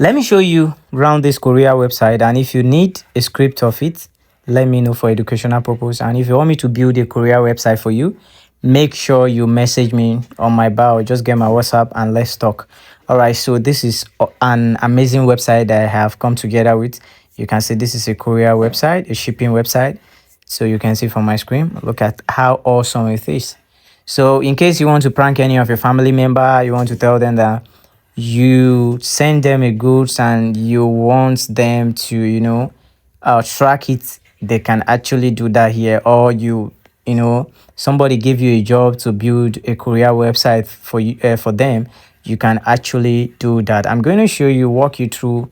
Let me show you around this Korea website, and if you need a script of it, let me know for educational purpose. And if you want me to build a Korea website for you, make sure you message me on my bio. Just get my WhatsApp and let's talk. All right, so this is an amazing website that I have come together with. You can see this is a Korea website, a shipping website. So you can see from my screen, look at how awesome it is. So in case you want to prank any of your family member, you want to tell them that you send them a goods and you want them to, track it, they can actually do that here. Or somebody give you a job to build a Korea website for you, for them, you can actually do that. I'm going to show you, walk you through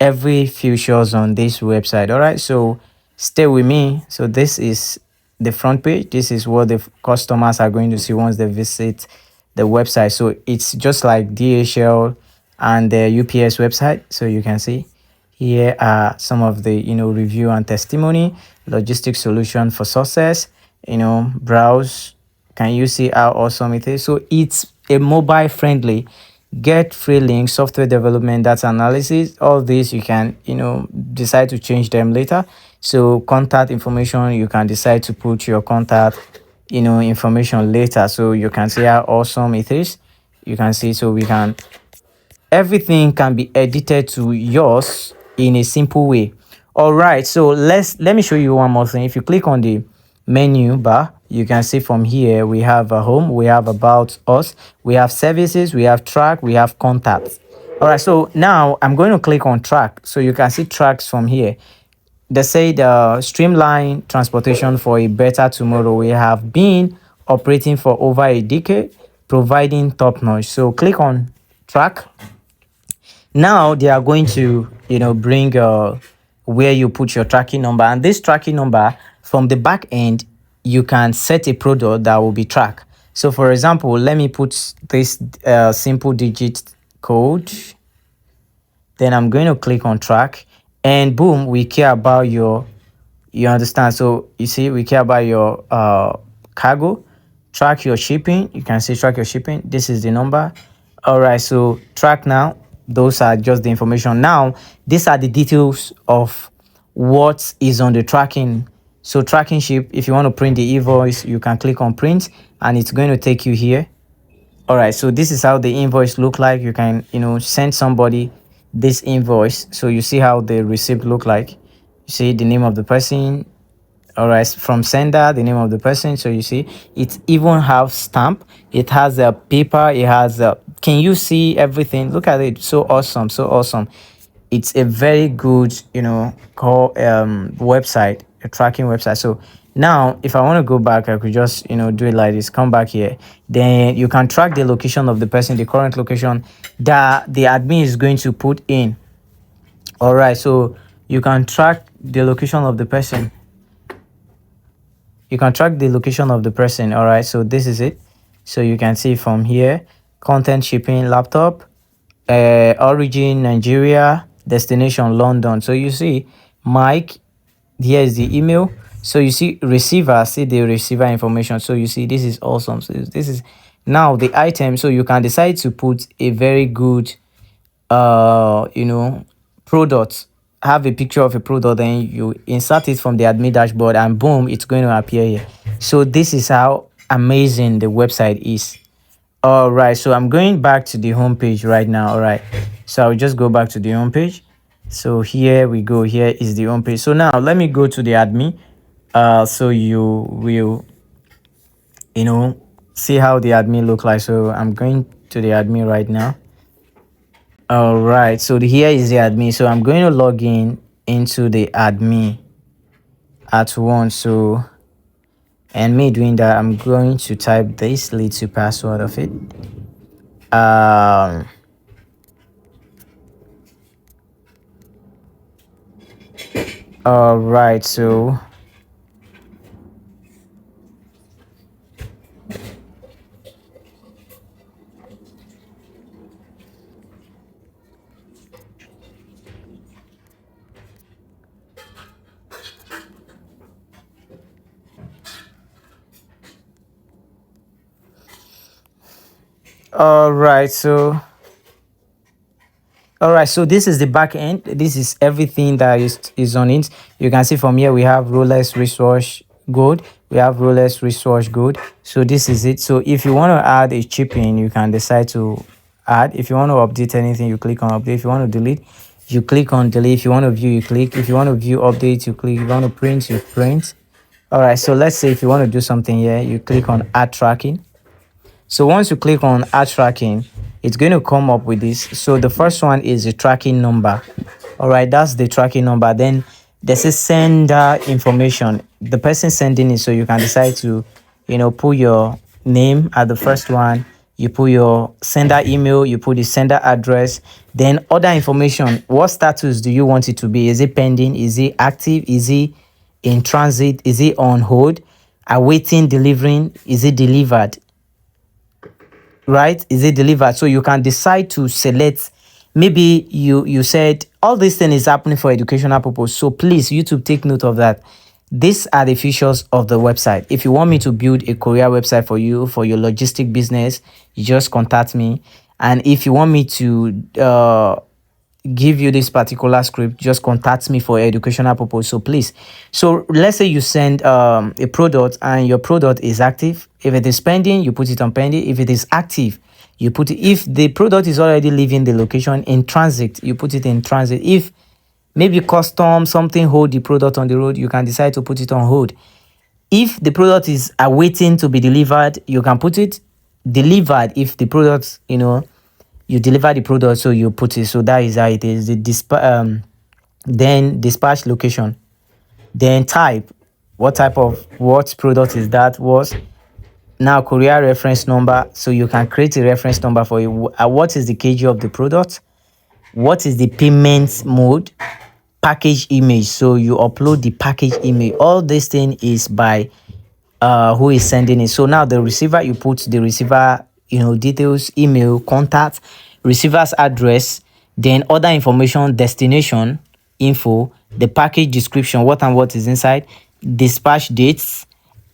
every features on this website. All right, so stay with me. So this is the front page. This is what the customers are going to see once they visit the website. So it's just like DHL and the UPS website. So you can see here are some of the review and testimony, logistic solution for success. Browse. Can you see how awesome it is? So it's a mobile friendly, get free links, software development, data analysis. All this you can decide to change them later. So contact information, you can decide to put your contact information later. So you can see how awesome it is. You can see, so we can, everything can be edited to yours in a simple way. All right, so let me show you one more thing. If you click on the menu bar, you can see from here we have a home, we have about us, we have services, we have track, we have contacts. All right, so now I'm going to click on track. So you can see tracks from here. They say the streamline transportation for a better tomorrow. We have been operating for over a decade, providing top notch. So click on track. Now they are going to bring where you put your tracking number, and this tracking number from the back end, you can set a product that will be tracked. So for example, let me put this simple digit code, then I'm going to click on track, and boom, we care about your, you understand. So you see, we care about your cargo. Track your shipping, you can see track your shipping, this is the number. All right, so track now, those are just the information. Now these are the details of what is on the tracking. So tracking ship, if you want to print the invoice, you can click on print and it's going to take you here. All right, so this is how the invoice look like. You can send somebody this invoice, so you see how the receipt look like. You see the name of the person. All right, from sender, the name of the person. So you see it even have stamp, it has a paper, it has a, can you see everything? Look at it, so awesome, so awesome. It's a very good call website, a tracking website. So now if I want to go back, I could just do it like this, come back here, then you can track the location of the person, the current location that the admin is going to put in. All right, so you can track the location of the person, you can track the location of the person. All right, so this is it. So you can see from here, content shipping laptop, origin Nigeria, destination London. So you see Mike, here is the email. So you see receiver, see the receiver information. So you see this is awesome. So this is now the item. So you can decide to put a very good product, have a picture of a product, then you insert it from the admin dashboard and boom, it's going to appear here. So this is how amazing the website is. All right, so I'm going back to the home page right now. All right, so I'll just go back to the home page. So here we go, here is the home page. So now let me go to the admin, so you will see how the admin look like. So I'm going to the admin right now. All right, so here is the admin. So I'm going to log in into the admin at once. So, and me doing that, I'm going to type this little password of it. All right, so all right, so All right, so this is the back end. This is everything that is on it. You can see from here we have Rolex Resource Gold. We have Rolex Resource Gold. So this is it. So if you want to add a chip in, you can decide to add. If you want to update anything, you click on update. If you want to delete, you click on delete. If you want to view, you click. If you want to view update, you click. If you want to print, you print. All right, so let's say if you want to do something here, you click on add tracking. So once you click on add tracking, it's going to come up with this. So the first one is the tracking number. All right, that's the tracking number. Then there's a sender information, the person sending it. So you can decide to, put your name at the first one. You put your sender email, you put the sender address, then other information. What status do you want it to be? Is it pending? Is it active? Is it in transit? Is it on hold? Awaiting delivering? Is it delivered? Right, is it delivered? So you can decide to select. Maybe you said all this thing is happening for educational purpose, so please, YouTube, take note of that. These are the features of the website. If you want me to build a courier website for you for your logistic business, you just contact me. And if you want me to give you this particular script, just contact me for educational purpose. So please, so let's say you send a product and your product is active. If it is pending, you put it on pending. If it is active, you put it. If the product is already leaving the location in transit, you put it in transit. If maybe custom something hold the product on the road, you can decide to put it on hold. If the product is awaiting to be delivered, you can put it delivered. If the product, you deliver the product, so you put it. So that is how it is. Then dispatch location, then type. What product is that? Was now courier reference number. So you can create a reference number for you. What is the kg of the product? What is the payment mode? Package image. So you upload the package image. All this thing is by who is sending it. So now the receiver, you put the receiver, details, email, contact, receiver's address, then other information, destination info, the package description, what and what is inside, dispatch dates,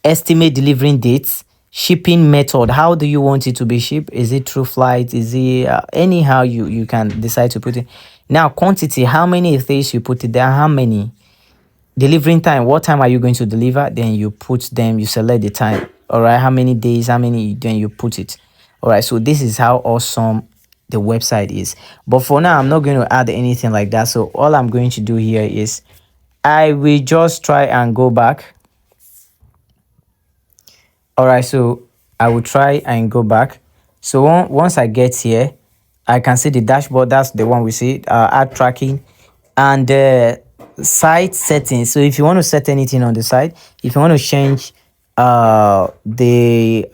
estimate delivering dates, shipping method. How do you want it to be shipped? Is it through flight? Is it anyhow you can decide to put it. Now quantity, how many things you put it there, how many. Delivering time, what time are you going to deliver? Then you put them, you select the time. All right, how many days, how many, then you put it. All right, so this is how awesome the website is. But for now, I'm not going to add anything like that. So all I'm going to do here is I will just try and go back. All right, so I will try and go back. So once I get here, I can see the dashboard. That's the one we see, add tracking and site settings. So if you want to set anything on the site, if you want to change the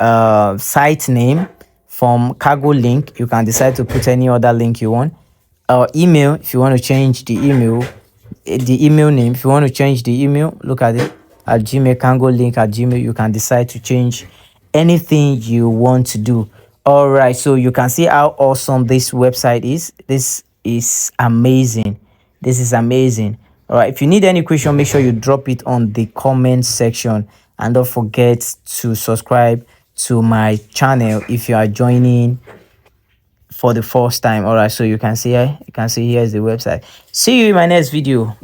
site name from cargo link, you can decide to put any other link you want. Email, if you want to change the email name, if you want to change the email, look at it at Gmail, cargo link at Gmail. You can decide to change anything you want to do. All right, so you can see how awesome this website is. This is amazing. This is amazing. All right, if you need any question, make sure you drop it on the comment section, and don't forget to subscribe to my channel if you are joining for the first time. All right, so you can see here's the website. See you in my next video.